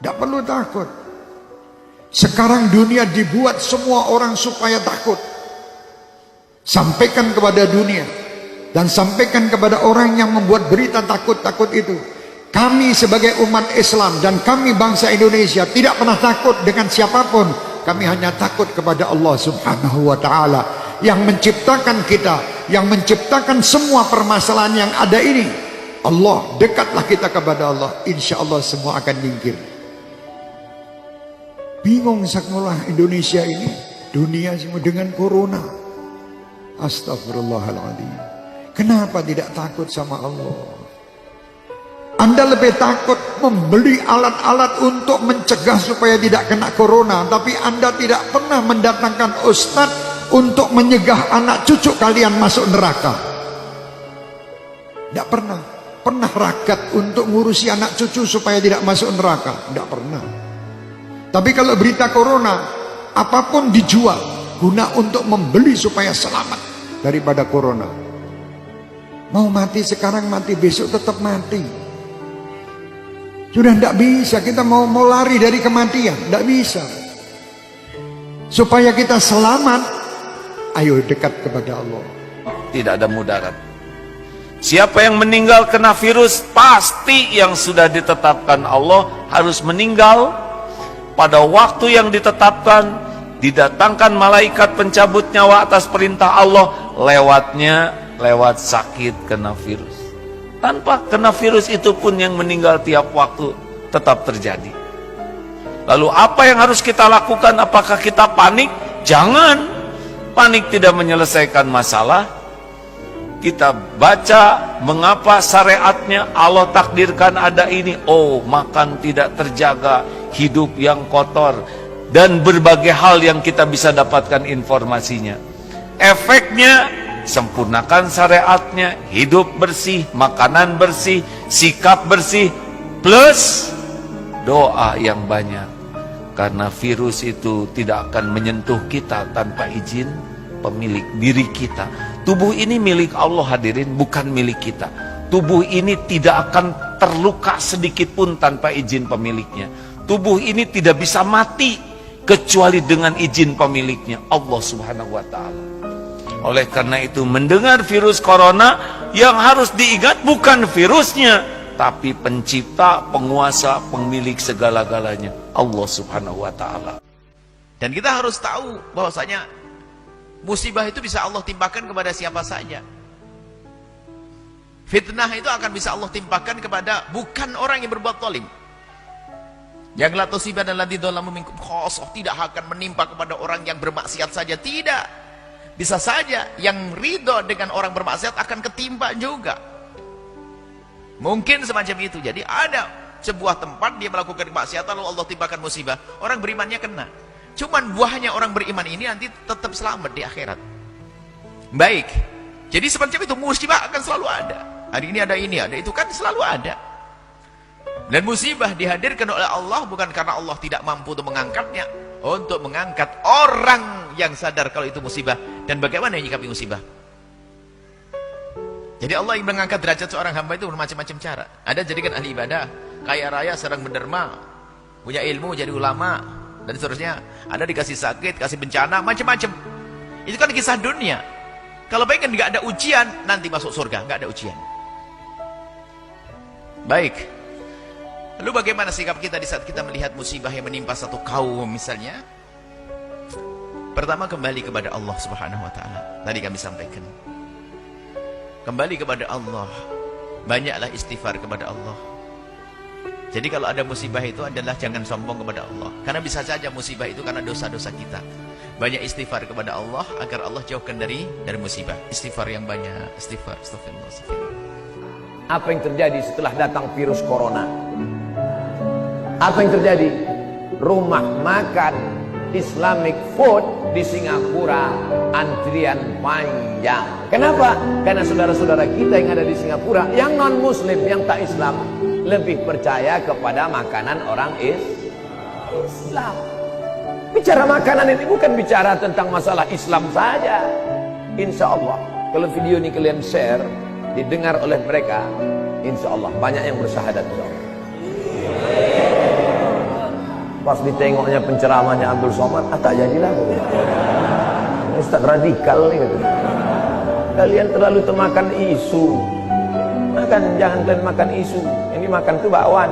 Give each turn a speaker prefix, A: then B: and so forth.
A: Tidak perlu takut. Sekarang dunia dibuat semua orang supaya takut. Sampaikan kepada dunia dan sampaikan kepada orang yang membuat berita takut-takut itu. Kami sebagai umat Islam dan kami bangsa Indonesia tidak pernah takut dengan siapapun. Kami hanya takut kepada Allah Subhanahu wa ta'ala yang menciptakan kita, yang menciptakan semua permasalahan yang ada ini. Allah, dekatlah kita kepada Allah, insya Allah semua akan nyingkir. Bingung sekolah Indonesia ini, dunia semua dengan corona. Astagfirullahaladzim. Kenapa tidak takut sama Allah? Anda lebih takut membeli alat-alat untuk mencegah supaya tidak kena corona, tapi Anda tidak pernah mendatangkan ustadz untuk menyegah anak cucu kalian masuk neraka. Tidak pernah. Pernah ragat untuk ngurusi anak cucu supaya tidak masuk neraka? Tidak pernah. Tapi kalau berita corona, apapun dijual guna untuk membeli supaya selamat daripada corona. Mau mati sekarang, mati besok tetap mati. Sudah tidak bisa, kita mau lari dari kematian, tidak bisa. Supaya kita selamat, ayo dekat kepada Allah.
B: Tidak ada mudarat. Siapa yang meninggal kena virus, pasti yang sudah ditetapkan Allah harus meninggal pada waktu yang ditetapkan. Didatangkan malaikat pencabut nyawa atas perintah Allah, lewat sakit kena virus. Tanpa kena virus itu pun yang meninggal tiap waktu tetap terjadi. Lalu apa yang harus kita lakukan? Apakah kita panik? Jangan. Panik tidak menyelesaikan masalah. Kita baca mengapa syariatnya Allah takdirkan ada ini. Oh, makan tidak terjaga, hidup yang kotor, dan berbagai hal yang kita bisa dapatkan informasinya. Efeknya, sempurnakan syariatnya, hidup bersih, makanan bersih, sikap bersih, plus doa yang banyak. Karena virus itu tidak akan menyentuh kita tanpa izin pemilik diri kita. Tubuh ini milik Allah hadirin, bukan milik kita. Tubuh ini tidak akan terluka sedikit pun tanpa izin pemiliknya. Tubuh ini tidak bisa mati kecuali dengan izin pemiliknya, Allah Subhanahu wa ta'ala. Oleh karena itu, mendengar virus corona, yang harus diingat bukan virusnya, tapi pencipta, penguasa, pemilik segala-galanya, Allah Subhanahu wa ta'ala.
C: Dan kita harus tahu bahwasanya musibah itu bisa Allah timpakan kepada siapa saja. Fitnah itu akan bisa Allah timpakan kepada bukan orang yang berbuat zalim. Yang la tusiban alladziina dzalamu minkum khassah, tidak akan menimpa kepada orang yang bermaksiat saja, tidak. Bisa saja yang ridho dengan orang bermaksiat akan ketimpa juga. Mungkin semacam itu. Jadi ada sebuah tempat dia melakukan kemaksiatan lalu Allah timpakan musibah. Orang berimannya kena. Cuman buahnya orang beriman ini nanti tetap selamat di akhirat. Baik. Jadi semacam itu, musibah akan selalu ada. Hari ini ada ini, ada itu, kan selalu ada. Dan musibah dihadirkan oleh Allah bukan karena Allah tidak mampu untuk mengangkatnya, untuk mengangkat orang yang sadar kalau itu musibah dan bagaimana menyikapi musibah. Jadi Allah yang mengangkat derajat seorang hamba itu bermacam-macam cara. Ada jadikan ahli ibadah, kaya raya, sedang menderma, punya ilmu, jadi ulama, dan seterusnya. Ada dikasih sakit, kasih bencana, macam-macam. Itu kan kisah dunia. Kalau pengen nggak ada ujian, nanti masuk surga, nggak ada ujian. Baik. Lalu bagaimana sikap kita di saat kita melihat musibah yang menimpa satu kaum misalnya? Pertama, kembali kepada Allah Subhanahu wa ta'ala. Tadi kami sampaikan. Kembali kepada Allah. Banyaklah istighfar kepada Allah. Jadi kalau ada musibah itu adalah jangan sombong kepada Allah. Karena bisa saja musibah itu karena dosa-dosa kita. Banyak istighfar kepada Allah agar Allah jauhkan dari musibah. Istighfar yang banyak. Istighfar. Astagfirullah.
D: Apa yang terjadi setelah datang virus corona? Apa yang terjadi? Rumah makan Islamic food di Singapura antrian panjang. Kenapa? Karena saudara-saudara kita yang ada di Singapura, yang non muslim, yang tak Islam, lebih percaya kepada makanan orang Islam. Bicara makanan ini bukan bicara tentang masalah Islam saja. Insya Allah kalau video ini kalian share, didengar oleh mereka, insya Allah banyak yang bersyahadat, insya Allah. Pas ditengoknya penceramahnya Abdul Somad, tak jadilah. Ustaz radikal nih. Kalian terlalu termakan isu. Jangan kalian makan isu. Yang dimakan itu bakwan.